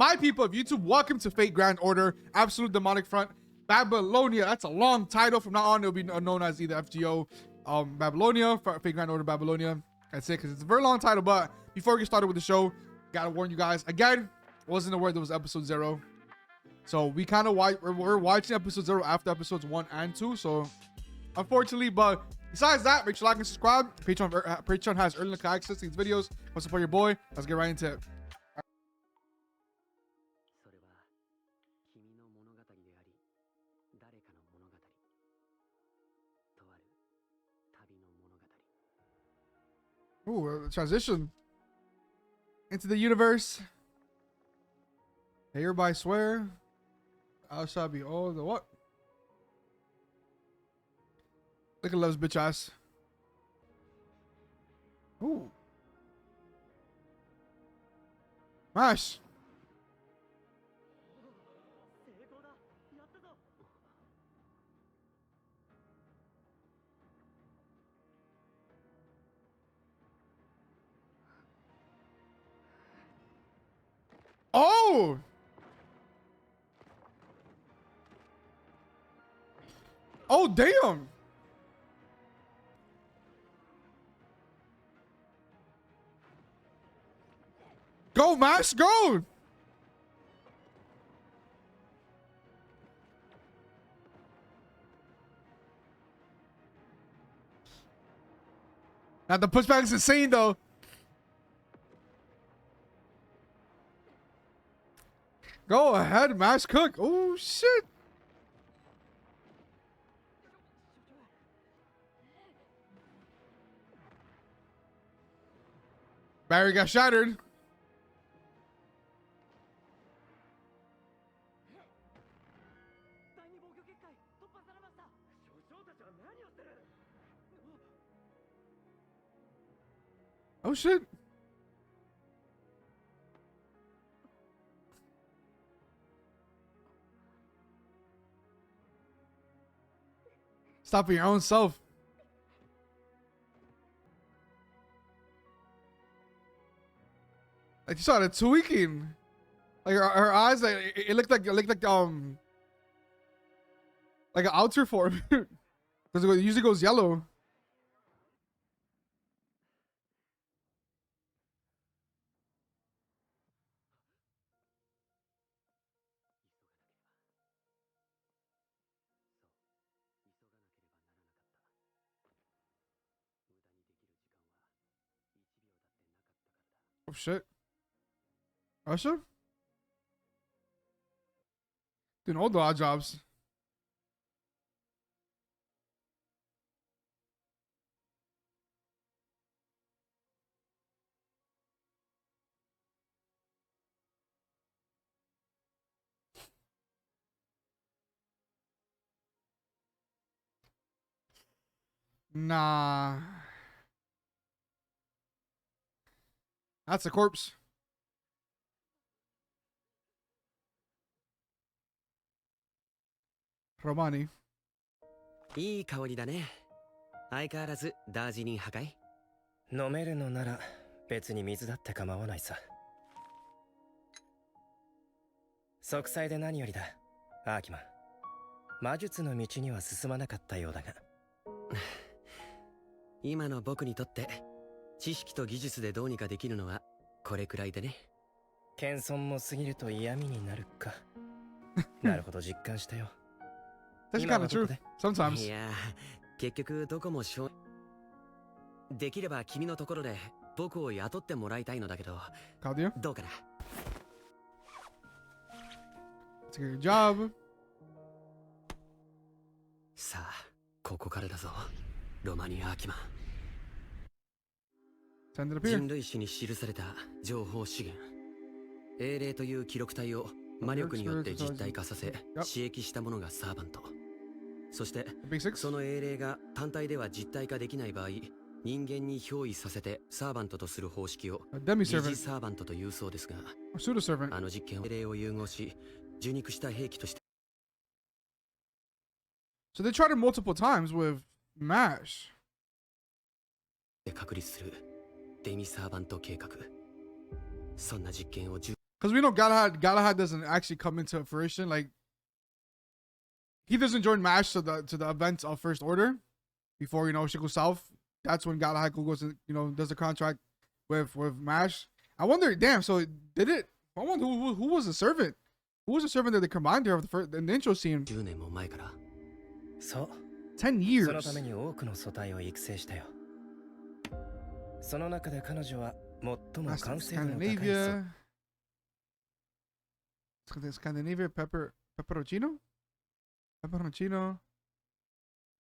My people of YouTube, welcome to Fate Grand Order, Absolute Demonic Front, Babylonia. That's a long title. From now on, it'll be known as either FGO, Babylonia, Fate Grand Order Babylonia. That's it, because it's a very long title. But before we get started with the show, gotta warn you guys again. Wasn't aware there was episode 0, so we kind of we're watching episode 0 after episodes 1 and 2. So unfortunately, but besides that, make sure to like and subscribe. Patreon has early access to these videos. Go support your boy. Let's get right into it. Ooh, transition into the universe. Hereby swear, I shall be all the what? Look at Love's bitch ass. Ooh. Mash. Oh! Oh, damn! Go, Mash, go! Now the pushback is insane, though. Go ahead, Mash Cook. Oh, shit. Barry got shattered. Oh, shit. Stopping your own self. Like you saw the tweaking. Like her eyes, like it looked like like an outer form. Because it usually goes yellow. Oh shit. Usher? Doing all the odd jobs. Nah. That's a corpse. Romani. いい香りだね。相変わらずダージリン派かい？飲めるのなら別に水だって構わないさ。息災で何よりだ、アーキマン。魔術の道には進まなかったようだが。今の僕にとって知識と技術でどうにかできるのはこれくらいでね。謙遜も過ぎると嫌味になるか。なるほど、実感したよ。That's kind of true. Sometimes. いや、結局どこもできれば君のところで僕を雇ってもらいたいのだけど。どうかな。It's a good job. さあ、ここからだぞ、ロマニア・アーキマン。人類史に記された情報資源、英霊という記録体を魔力によって実体化させ、刺激したものがサーバント。そしてその英霊が単体では実体化できない場合、人間に憑依させてサーバントとする方式を疑似サーバントというそうですが、あの実験は英霊を融合し受肉した兵器として。 So they tried it multiple times with MASH. 確立するデミサーバント計画。そんな実験を Because we know Galahad doesn't actually come into fruition. Like, he doesn't join MASH to the events of First Order before, you know, shit goes south. That's when Galahad goes and, you know, does the contract with MASH. I wonder, damn, so did it? I wonder who was the servant? Who was the servant that they combined there in the intro scene? 10年も前から。そう。 10 years. そのために多くの素体を育成したよ。その中で彼女は最も完成度の高い Scandinavia, Pepperoncino,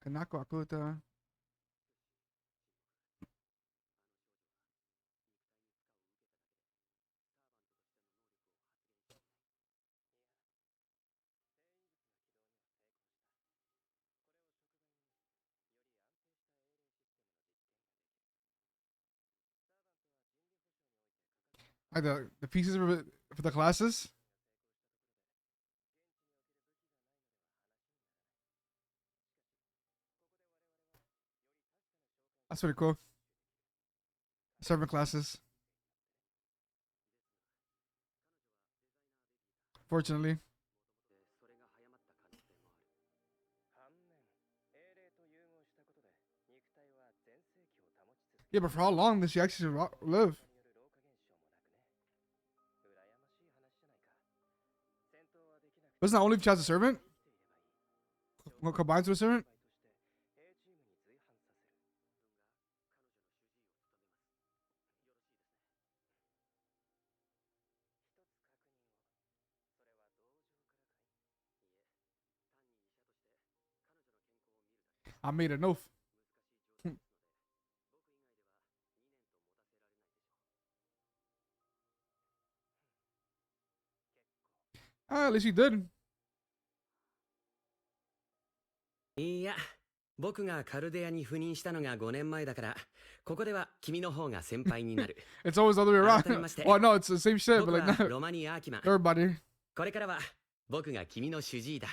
Kanako Akuta. The pieces for the classes. That's pretty cool. Servant classes. Fortunately. Yeah, but for how long does she actually live? Wasn't that only if she has a servant? Combines with a servant? I made a note. At least you did. いや、僕がカルデアに赴任したのが5年前だから、ここでは君の方が先輩になる。It's always the other way around. Well, no, it's the same shit, but like now. ロマニア・アキマ。Everybody. これからは僕が君の主治医だ。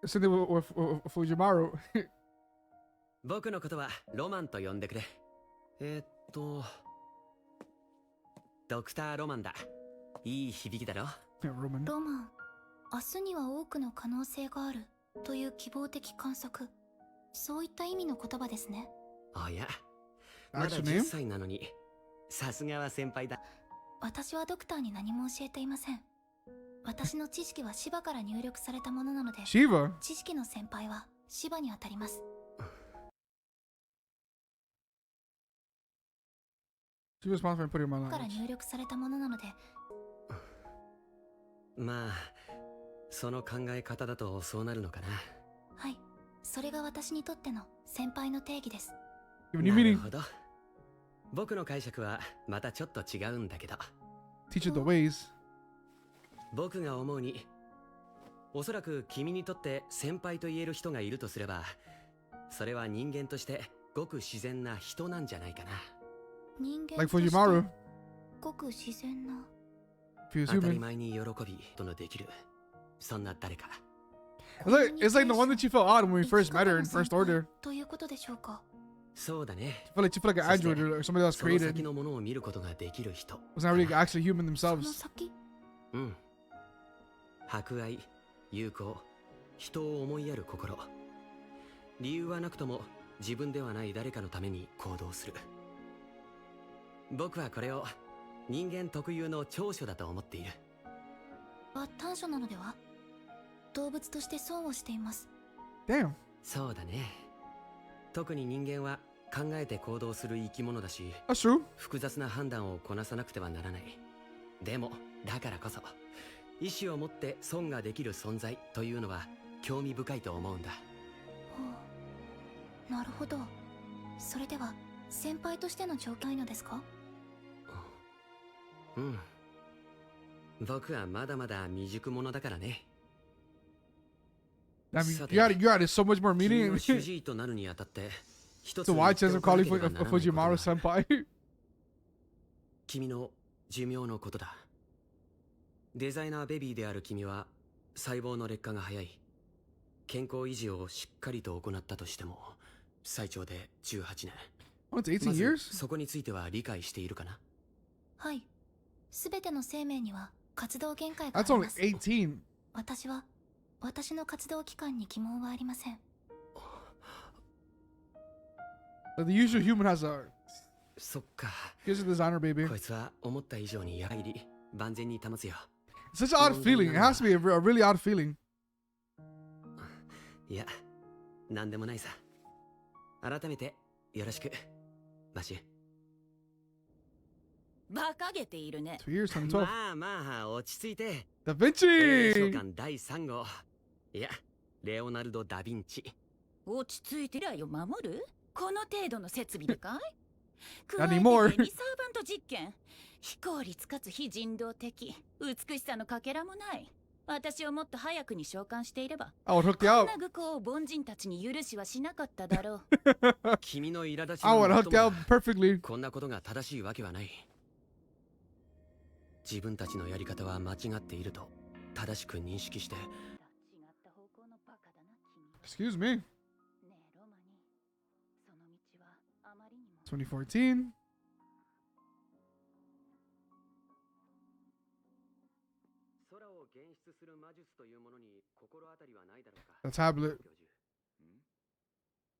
Same thing with Fujimaru. 僕のことはロマンと呼んでくれ。ドクター・ロマンだ。いい響きだろ。ロマン。明日には多くの可能性があるという希望的観測。そういった意味の言葉ですね。おや、まだ10歳なのに、さすがは先輩だ。私はドクターに何も教えていません。私の知識はシバから入力されたものなので、知識の先輩はシバに当たります。から入力されたものなので。まあ、その考え方だとそうなるのかな。はい、それが私にとっての先輩の定義です。なるほど。僕の解釈はまたちょっと違うんだけど。Teach the ways. 僕が思うに、おそらく君にとって先輩と言える人がいるとすれば、それは人間としてごく自然な人なんじゃないかな。人間としてごく自然な。当たり前に喜びとのできる、そんな誰か。It's like the one that you felt odd when we first met her in First Order. ということでしょうか。そうだね。You feel like an android or somebody else created. その先のものを見ることができる人。Was not really actually human themselves. その先？うん。博愛、友好、人を思いやる心。理由はなくとも自分ではない誰かのために行動する。僕はこれを人間特有の長所だと思っている。短所なのでは？動物として損をしています。Damn。そうだね。特に人間は考えて行動する生き物だし、複雑な判断をこなさなくてはならない。でも、だからこそ、意志を持って損ができる存在というのは興味深いと思うんだ。なるほど。それでは、先輩としての状態のですか？うん。僕はまだまだ未熟者だからね。I mean, you added so much more meaning. So why chance of calling Fujimaru senpai? 君の寿命のことだ。デザイナーベビーである君は細胞の劣化が早い。健康維持をしっかりと行ったとしても最長で18年。Oh, it's 18 years? そこについては理解しているかな？はい。すべての生命には活動限界があ That's り only ます。18. 私は私の活動期間に疑問はありません。The usual human has a そっか。 gives a designer baby. こいつは思った以上にや入り万全に保つよ。 Such an odd feeling. It has to be a really odd feeling. いや、なんでもないさ。改めてよろしく、マシュ。馬鹿げているね。 2 years, 2012. まあまあ、落ち着いて。Da 召 Vinci! 喚第3号。いや、レオナルド・ダ・ヴィンチ。落ち着いてらよ守る？この程度の設備でかい？加 Not えて anymore. ベビーサーバント実験。非効率かつ非人道的。美しさのかけらもない。私をもっと早くに召喚していれば、 I would hook you こん out. な愚行を凡人たちに許しはしなかっただろう。君の苛立ち I は would もっ hook と you も out perfectly. こんなことが正しいわけはない。自分たちのやり方は間違っていると正しく認識して。違った方向のバカだな君。 Excuse me. ねえロマニ、その道はあまりにも。 2014. 空を現出する魔術というものに心当たりはないだろうか。 The tablet.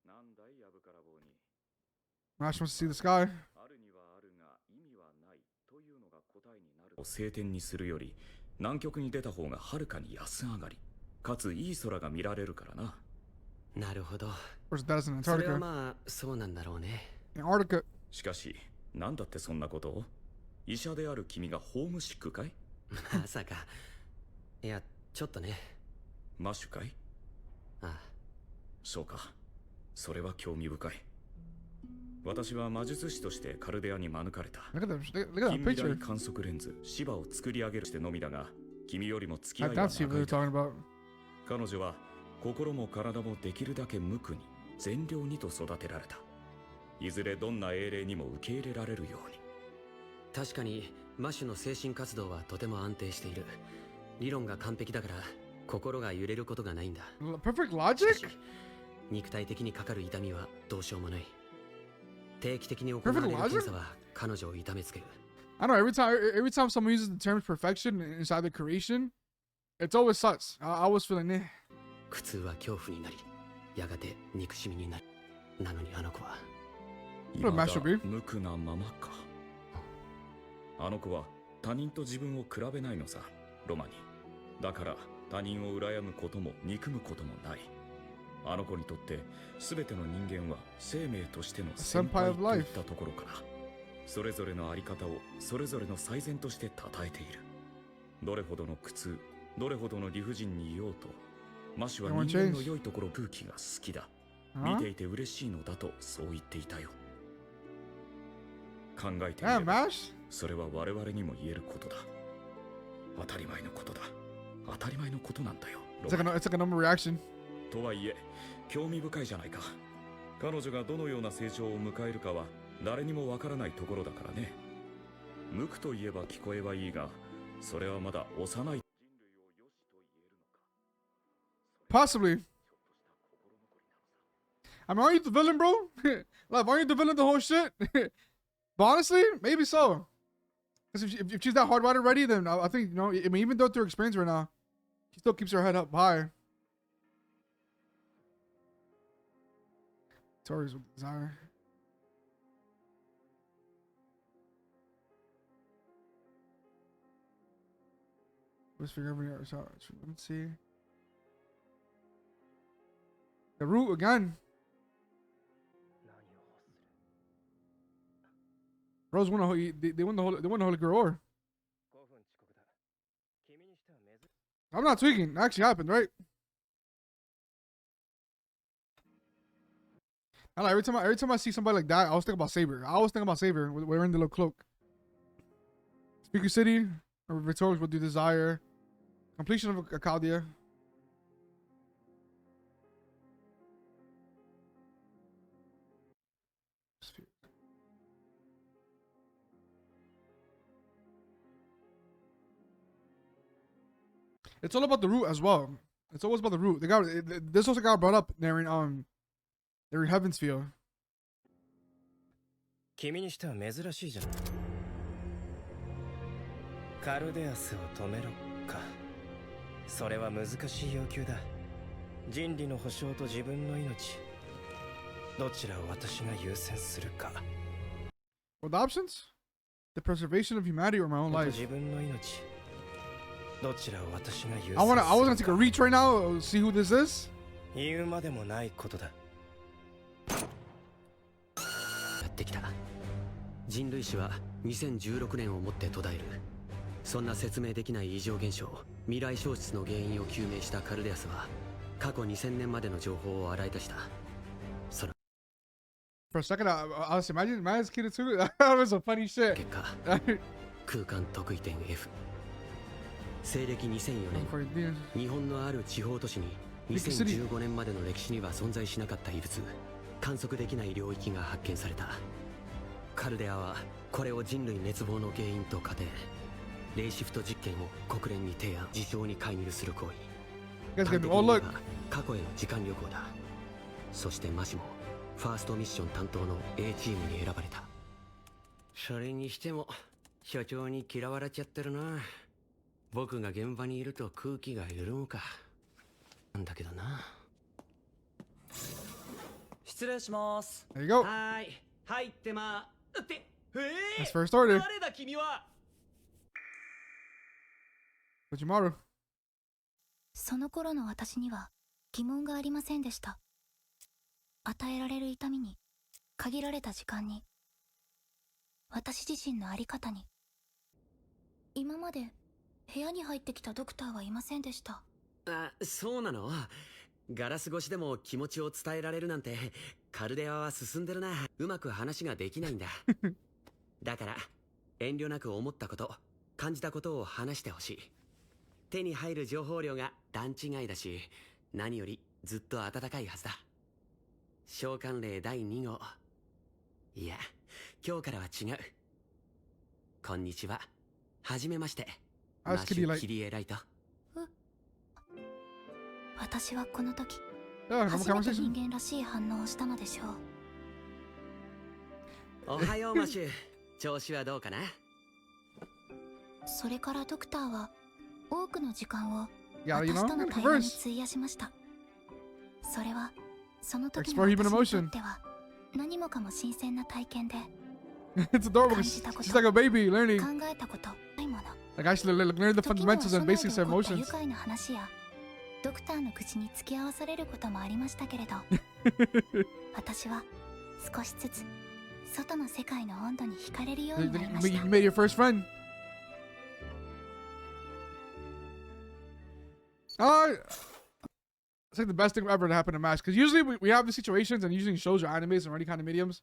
なんだいやぶから棒に。 Mash wants to see the sky. あるにはあるが意味はないというのが答えになる。晴天にするより南極に出た方がはるかに安上がり、かついい空が見られるからな。なるほど。 Of course, that is in それは Antarctica. まあそうなんだろうね。 Antarctica. しかし、なんだってそんなことを？医者である君がホームシックかい？まさか。いや、ちょっとね。マッシュかい？ああ。そうか。それは興味深い。私は魔術師としてカルデアに免れた。Look at that. Look at 近 that 未来 picture. 観測レンズシバを作り上げるしてのみだが、君よりも付き合 I いは doubt you 長 what い you're だ。 talking about. 彼女は心も体もできるだけ無垢に善良にと育てられた。いずれどんな英霊にも受け入れられるように。確かにマシュの精神活動はとても安定している。理論が完璧だから心が揺れることがないんだ。 Perfect し logic? かし肉体的にかかる痛みはどうしようもない。定期的に行われる検査は彼女を痛めつける。 I don't know. Every time someone uses the term perfection inside the creation, it's always sucks. I was feeling it. 苦痛は恐怖になり、やがて憎しみになる。なのにあの子は。今だマッシュビ無垢なままか。あの子は他人と自分を比べないのさ、ロマに。だから他人を羨むことも憎むこともない。あの子にとって全ての人間は生命としての先輩といったところから、それぞれのあり方をそれぞれの最善として称えている。どれほどの苦痛、どれほどの理不尽にいようと、マシュは人間の良いところ空気が好きだ。見ていて嬉しいのだとそう言っていたよ。考えてみれ Damn, ば Mash. それは我々にも言えることだ。当たり前のことだ。当たり前のことなんだよ。 It's like a normal reaction. とはいえ興味深いじゃないか。彼女がどのような成長を迎えるかは誰にもわからないところだからね。無垢といえば聞こえはいいが、それはまだ幼い人類を良しと言えるのか。 Possibly. I mean, aren't you the villain, bro? Like, aren't you the villain of the whole shit? But honestly, maybe so. Because if she's that hard-hearted already, then I think, you know, I mean, even though through experience right now, she still keeps her head up high. Tori's with desire. Let's figure everything out. Let's see. The root again. Rose won they won the Holy Grail Ore. I'm not tweaking. It actually happened, right? I like, every time I see somebody like that, I always think about Saber. I always think about Saber wearing the little cloak. Speaker City, or Victorious will do Desire. Completion of Acadia. It's all about the root as well. It's always about the root. This also got brought up during Heaven's Field. 君にしては珍しいじゃん。カルデアスを止めろか。それは難しい要求だ。人類の保障と自分の命、どちらを私が優先するか。What the options? The preservation of humanity or my own life? 自分の命、どちらを私が優先するか。I was gonna take a reach right now, see who this is. 言うまでもないことだ。やってきた。人類史は2016年をもって途絶える。そんな説明できない異常現象、未来消失の原因を究明したカルデアスは過去2000年までの情報を洗い出した。その For a second, I was imagine my ass kid too. That was some funny shit. 結果、空間特異点 F。西暦2004年、日本のある地方都市に2015年までの歴史には存在しなかった異物、観測できない領域が発見された。カルデアはこれを人類滅亡の原因と仮定。レイシフト実験を国連に提案、事象に介入する行為。端的に言えば過去への時間旅行だ。そしてマシもファーストミッション担当の A チームに選ばれた。それにしても所長に嫌われちゃってるな。僕が現場にいると空気が緩むか。なんだけどな。失礼します。There you go. はい、入ってまって。That's first order. 誰だ君は。Fujimaru. その頃の私には疑問がありませんでした。与えられる痛みに、限られた時間に、私自身の在り方に。今まで部屋に入ってきたドクターはいませんでした。あ、そうなの？ガラス越しでも気持ちを伝えられるなんてカルデアは進んでるな。うまく話ができないんだ。だから遠慮なく思ったこと、感じたことを話してほしい。手に入る情報量が段違いだし、何よりずっと温かいはずだ。召喚令第2号。いや、今日からは違う。こんにちは。はじめまして。マシュ・キリエライト。私はこの時、初めて人間らしい反応をしたのでしょう。おはようマシュ。調子はどうかな？それからドクターは多くの時間を私との対話に費やしました。それはその時の私にとっては何もかも新鮮な体験で、感じたこと、考えたこと、ないもの。Like actually learn the fundamentals and basics of emotions. 愉快な話やドクターの口に付き合わされることもありましたけれど、私は少しずつ外の世界の温度に惹かれるようになりました。You made your first friend. It's like the best thing ever to happen in Mash, because usually we have these situations, and usually in shows or animes or any kind of mediums,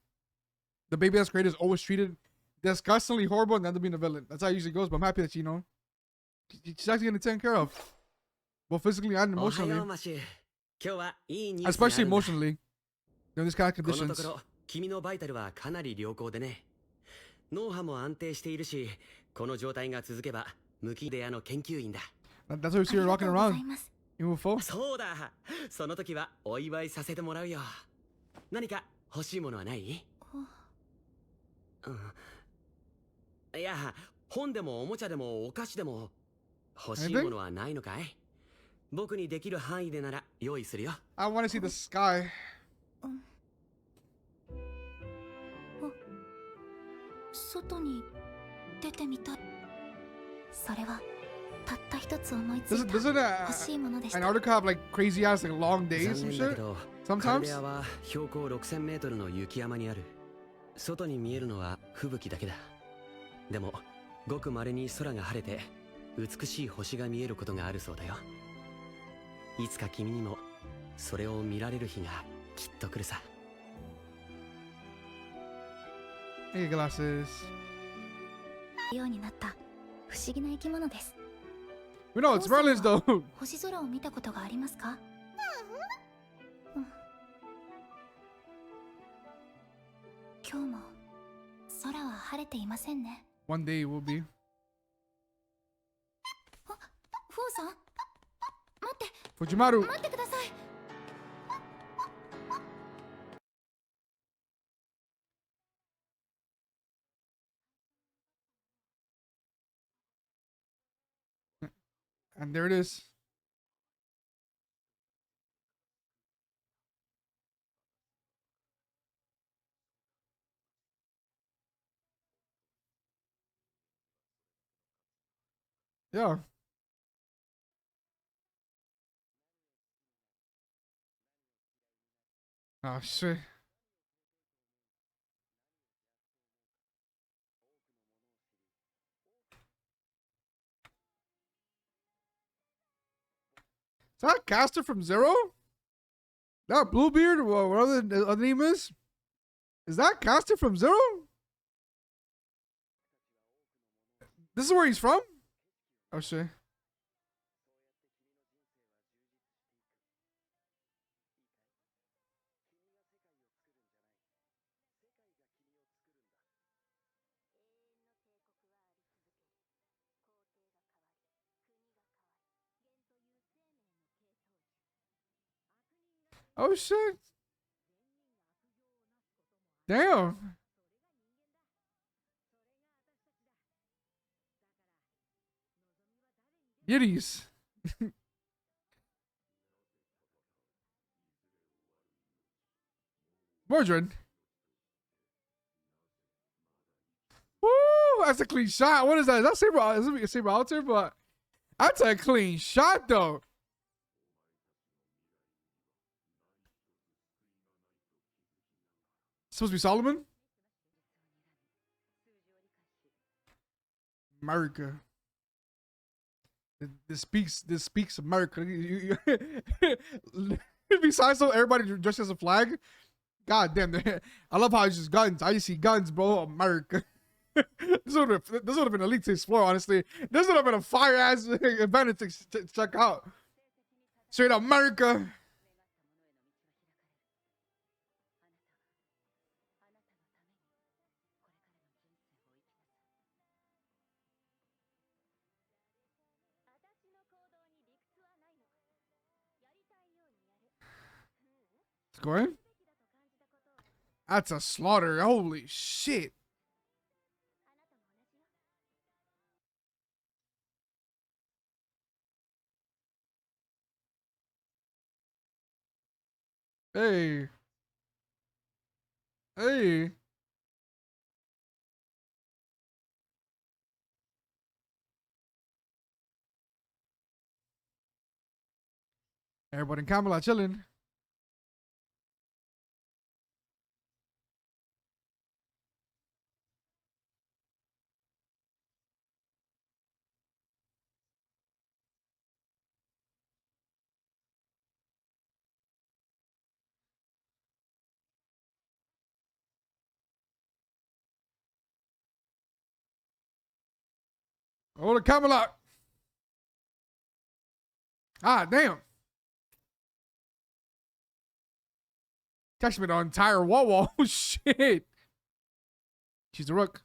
the baby ass creator is always treated disgustingly horrible and ends up being a villain. That's how it usually goes, but I'm happy that she's actually getting taken care of, both physically and emotionally, especially emotionally during these kind of conditions. 君のバイタルはかなり良好でね。脳波も安定しているし、この状態が続けば無機デアの研究員だ。That's why we see her walking around. You move forward. そうだ。その時はお祝いさせてもらうよ。何か欲しいものはない？いや、本でもおもちゃでもお菓子でも欲しいものはないのかい？僕にできる範囲でなら用意するよ。I want to see the sky. 外に出てみたい。それはたった一つ思いついた欲しいものでした。An article have like crazy ass like long days and shit. Sometimes. カルデアは標高6000メートルの雪山にある。外に見えるのは吹雪だけだ。でもごく稀に空が晴れて美しい星が見えることがあるそうだよ。いつか君にもそれを見られる日がきっと来るさ。Hey, glasses. ようになった不思議な生き物です。We know it's Merlin's though. 星空を見たことがありますか？今日も空は晴れていませんね。One day it will be. フォーさん、待って。Fujimaru. 待ってください。And there it is. Yeah. Oh shit. Is that Caster from Zero? That Bluebeard, or whatever the other name is? Is that Caster from Zero? This is where he's from? Oh shit. Oh shit. Damn. Yiddies. Mordred. Woo! That's a clean shot. What is that? Is that Saber? Is it Saber Alter? But that's a clean shot, though. Supposed to be Solomon? America. This speaks America. Besides, so everybody dressed as a flag. God damn! I love how it's just guns. I just see guns, bro. America. This would have been elite to explore. Honestly, this would have been a fire ass event to check out. Straight up America. Scoring? That's a slaughter. Holy shit. Hey. Hey. Everybody in Camelot chilling. Oh, the Camelot. Ah, damn. Catch me the entire wall. Oh, shit. She's a rook.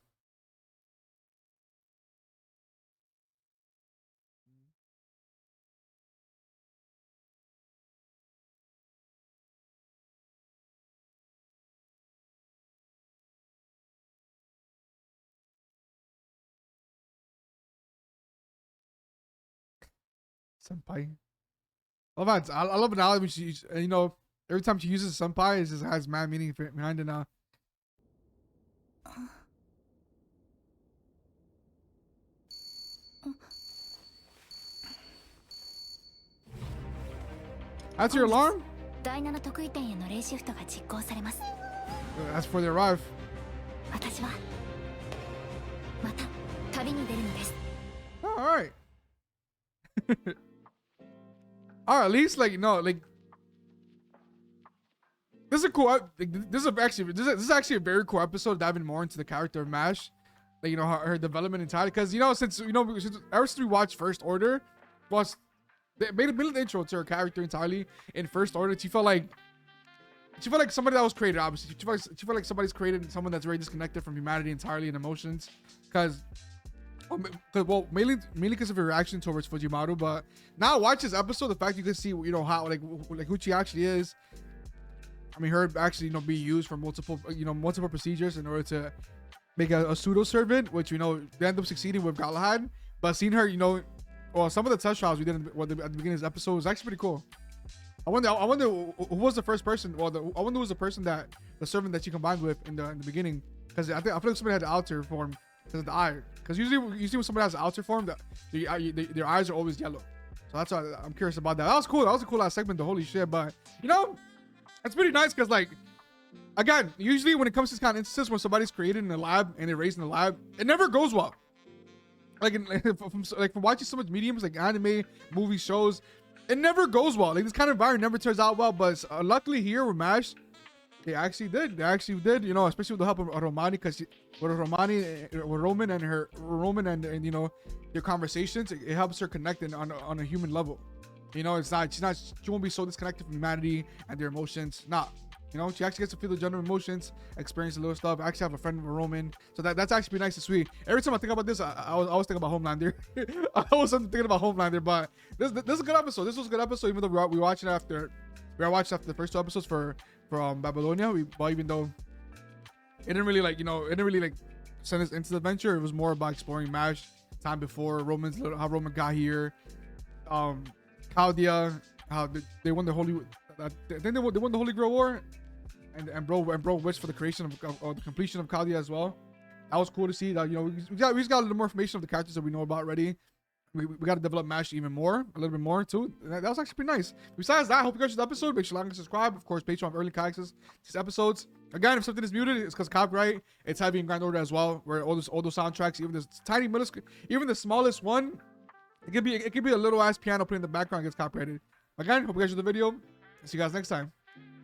Senpai. I love Anali when she, you know, every time she uses senpai, it just has mad meaning behind it now. That's your alarm? That's before they arrive. Oh, all right. Or at least, like, no, like, this is a cool. This is actually a very cool episode, diving more into the character of Mash, like, you know, her development entirely. Because, you know, since ever since we watched First Order, they made an intro to her character entirely in First Order. She felt like somebody that was created. Obviously, she felt like somebody's created someone that's very disconnected from humanity entirely and emotions. Because mainly because of her reaction towards Fujimaru. But now watch this episode, the fact you can see, you know, how like who she actually is. I mean, her actually, you know, be used for multiple procedures in order to make a pseudo-servant, which, you know, they end up succeeding with Galahad. But seeing her, you know, Well, some of the test trials we did at the beginning of this episode was actually pretty cool. I wonder who was the first person. Well, I wonder who was the person that the servant that you combined with in the beginning. Because I feel like somebody had the outer form because of the eye. Because usually when somebody has the outer form, their eyes are always yellow. So that's why I'm curious about that. That was cool. That was a cool last segment. The holy shit, but you know, it's pretty nice because like, again, usually when it comes to this kind of instances when somebody's created in the lab and they're raised in the lab, it never goes well. Like from watching so much mediums like anime, movies, shows, it never goes well. Like this kind of environment never turns out well. But luckily here with MASH, they actually did. You know, especially with the help of Romani, because with Roman and you know their conversations, it helps her connect on a human level. You know, she won't be so disconnected from humanity and their emotions. Nah. You know, she actually gets to feel the general emotions, experience a little stuff. I actually have a friend of a Roman, so that's actually nice and sweet. Every time I think about this, I was thinking about Homelander. I was thinking about Homelander, but this is a good episode. This was a good episode, even though we watched it after the first 2 episodes for Babylonia. Even though it didn't really send us into the adventure. It was more about exploring MASH time before how Roman got here. Chaldea, how they won the Holy. Then they won the Holy Grail War, and bro wished for the creation of the completion of Chaldea as well. That was cool to see. That, you know, we just got a little more information of the characters that we know about already. We got to develop MASH even more, a little bit more too. That was actually pretty nice. Besides that, I hope you guys enjoyed the episode. Make sure to like and subscribe. Of course, Patreon have early access to these episodes. Again, if something is muted, it's because copyright. It's heavy in grind order as well. Where all those soundtracks, even this tiny minuscule, even the smallest one, it could be a little ass piano playing in the background gets copyrighted. Again, hope you guys enjoyed the video. See you guys next time.